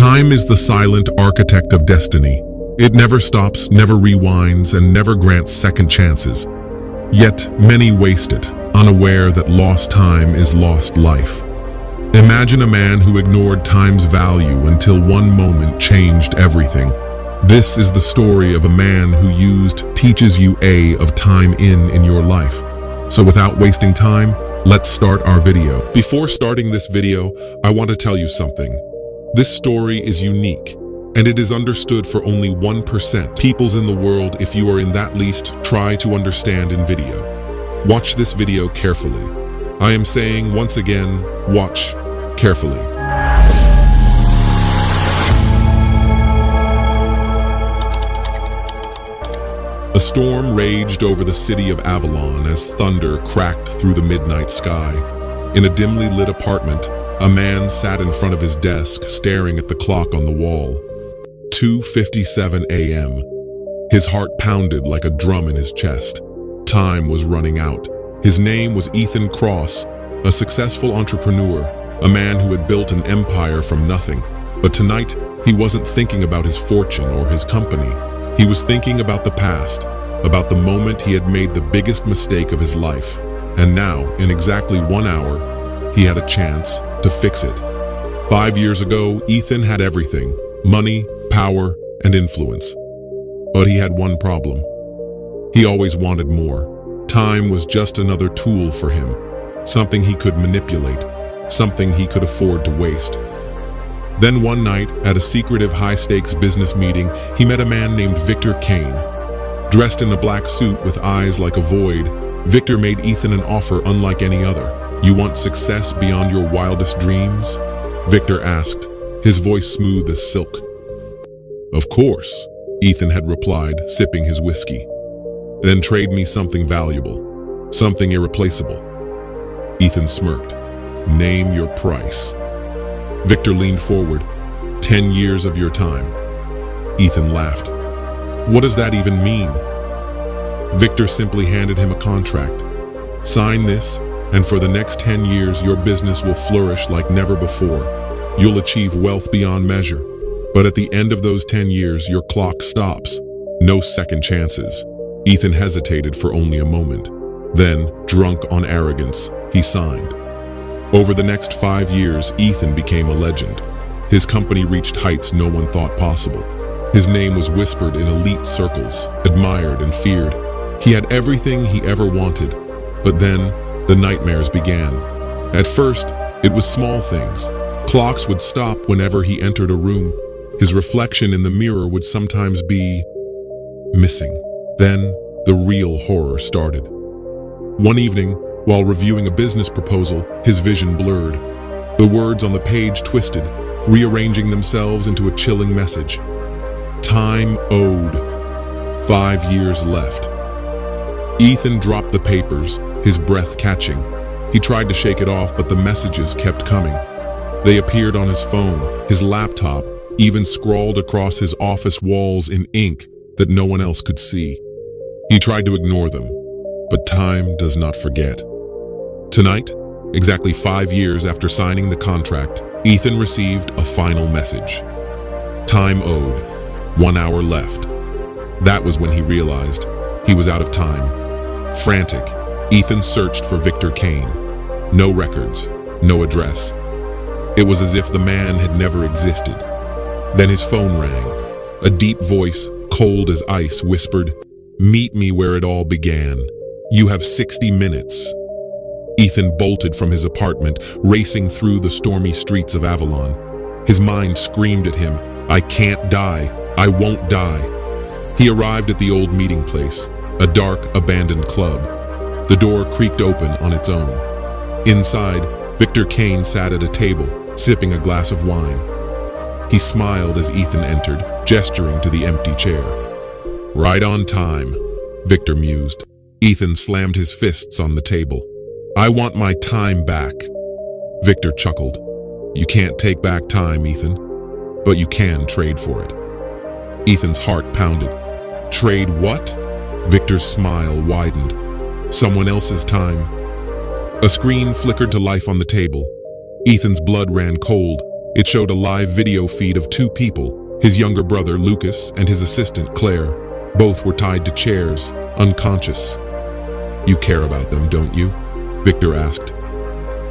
Time is the silent architect of destiny. It never stops, never rewinds, and never grants second chances. Yet many waste it, unaware that lost time is lost life. Imagine a man who ignored time's value until one moment changed everything. This is the story of a man who used teaches you of time in your life. So without wasting time, let's start our video. Before starting this video, I want to tell you something. This story is unique, and it is understood for only 1% peoples in the world. If you are in that least, try to understand in video. Watch this video carefully. I am saying once again, watch carefully. A storm raged over the city of Avalon as thunder cracked through the midnight sky. In a dimly lit apartment, a man sat in front of his desk, staring at the clock on the wall. 2:57 a.m. His heart pounded like a drum in his chest. Time was running out. His name was Ethan Cross, a successful entrepreneur, a man who had built an empire from nothing. But tonight, he wasn't thinking about his fortune or his company. He was thinking about the past, about the moment he had made the biggest mistake of his life. And now, in exactly 1 hour, he had a chance to fix it. 5 years ago, Ethan had everything: money, power, and influence. But he had one problem. He always wanted more. Time was just another tool for him, something he could manipulate, something he could afford to waste. Then one night, at a secretive high-stakes business meeting, he met a man named Victor Kane. Dressed in a black suit with eyes like a void, Victor made Ethan an offer unlike any other. "You want success beyond your wildest dreams?" Victor asked, his voice smooth as silk. "Of course," Ethan had replied, sipping his whiskey. "Then trade me something valuable, something irreplaceable." Ethan smirked. "Name your price." Victor leaned forward. 10 years of your time." Ethan laughed. "What does that even mean?" Victor simply handed him a contract. "Sign this, and for the next 10 years your business will flourish like never before. You'll achieve wealth beyond measure. But at the end of those 10 years, your clock stops. No second chances." Ethan hesitated for only a moment. Then, drunk on arrogance, he signed. Over the next 5 years, Ethan became a legend. His company reached heights no one thought possible. His name was whispered in elite circles, admired and feared. He had everything he ever wanted. But then, the nightmares began. At first, it was small things. Clocks would stop whenever he entered a room. His reflection in the mirror would sometimes be missing. Then, the real horror started. One evening, while reviewing a business proposal, his vision blurred. The words on the page twisted, rearranging themselves into a chilling message. Time owed. 5 years left. Ethan dropped the papers, his breath catching. He tried to shake it off, but the messages kept coming. They appeared on his phone, his laptop, even scrawled across his office walls in ink that no one else could see. He tried to ignore them, but time does not forget. Tonight, exactly 5 years after signing the contract, Ethan received a final message. Time owed. 1 hour left. That was when he realized he was out of time. Frantic, Ethan searched for Victor Kane. No records, no address. It was as if the man had never existed. Then his phone rang. A deep voice, cold as ice, whispered, "Meet me where it all began. You have 60 minutes." Ethan bolted from his apartment, racing through the stormy streets of Avalon. His mind screamed at him, "I can't die. I won't die." He arrived at the old meeting place, a dark, abandoned club. The door creaked open on its own. Inside, Victor Kane sat at a table, sipping a glass of wine. He smiled as Ethan entered, gesturing to the empty chair. "Right on time," Victor mused. Ethan slammed his fists on the table. "I want my time back." Victor chuckled. "You can't take back time, Ethan, but you can trade for it." Ethan's heart pounded. "Trade what?" Victor's smile widened. "Someone else's time." A screen flickered to life on the table. Ethan's blood ran cold. It showed a live video feed of two people, his younger brother Lucas and his assistant Claire. Both were tied to chairs, unconscious. "You care about them, don't you?" Victor asked.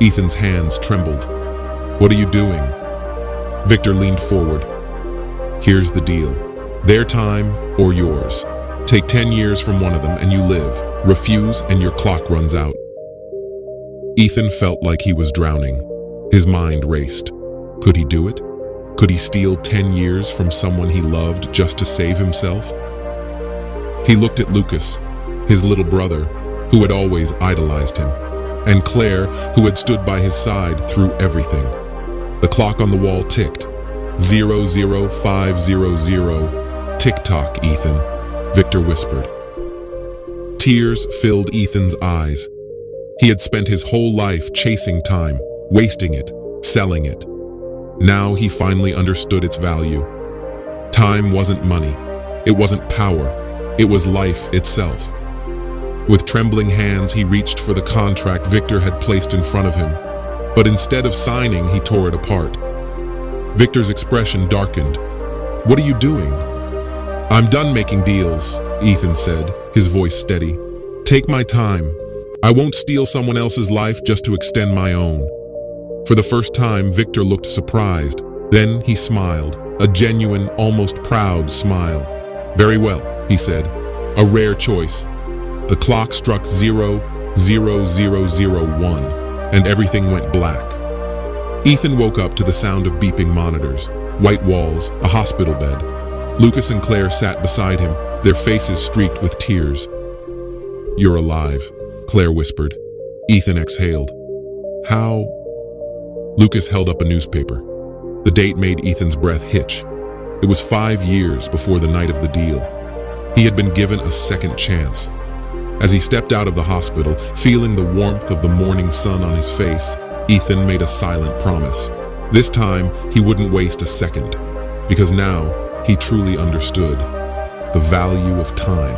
Ethan's hands trembled. "What are you doing?" Victor leaned forward. "Here's the deal. Their time or yours. Take 10 years from one of them and you live. Refuse and your clock runs out." Ethan felt like he was drowning. His mind raced. Could he do it? Could he steal 10 years from someone he loved just to save himself? He looked at Lucas, his little brother, who had always idolized him, and Claire, who had stood by his side through everything. The clock on the wall ticked. 00500. "Tick-tock, Ethan," Victor whispered. Tears filled Ethan's eyes. He had spent his whole life chasing time, wasting it, selling it. Now he finally understood its value. Time wasn't money. It wasn't power. It was life itself. With trembling hands, he reached for the contract Victor had placed in front of him. But instead of signing, he tore it apart. Victor's expression darkened. "What are you doing?" "I'm done making deals," Ethan said, his voice steady. "Take my time. I won't steal someone else's life just to extend my own." For the first time, Victor looked surprised. Then he smiled, a genuine, almost proud smile. "Very well," he said. "A rare choice." The clock struck 00001, and everything went black. Ethan woke up to the sound of beeping monitors, white walls, a hospital bed. Lucas and Claire sat beside him, their faces streaked with tears. "You're alive," Claire whispered. Ethan exhaled. "How?" Lucas held up a newspaper. The date made Ethan's breath hitch. It was 5 years before the night of the deal. He had been given a second chance. As he stepped out of the hospital, feeling the warmth of the morning sun on his face, Ethan made a silent promise. This time, he wouldn't waste a second, because now he truly understood the value of time.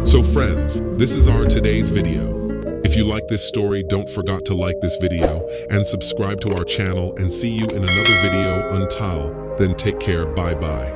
So friends, this is our today's video. If you like this story, don't forget to like this video and subscribe to our channel, and see you in another video. Until then, take care. Bye-bye.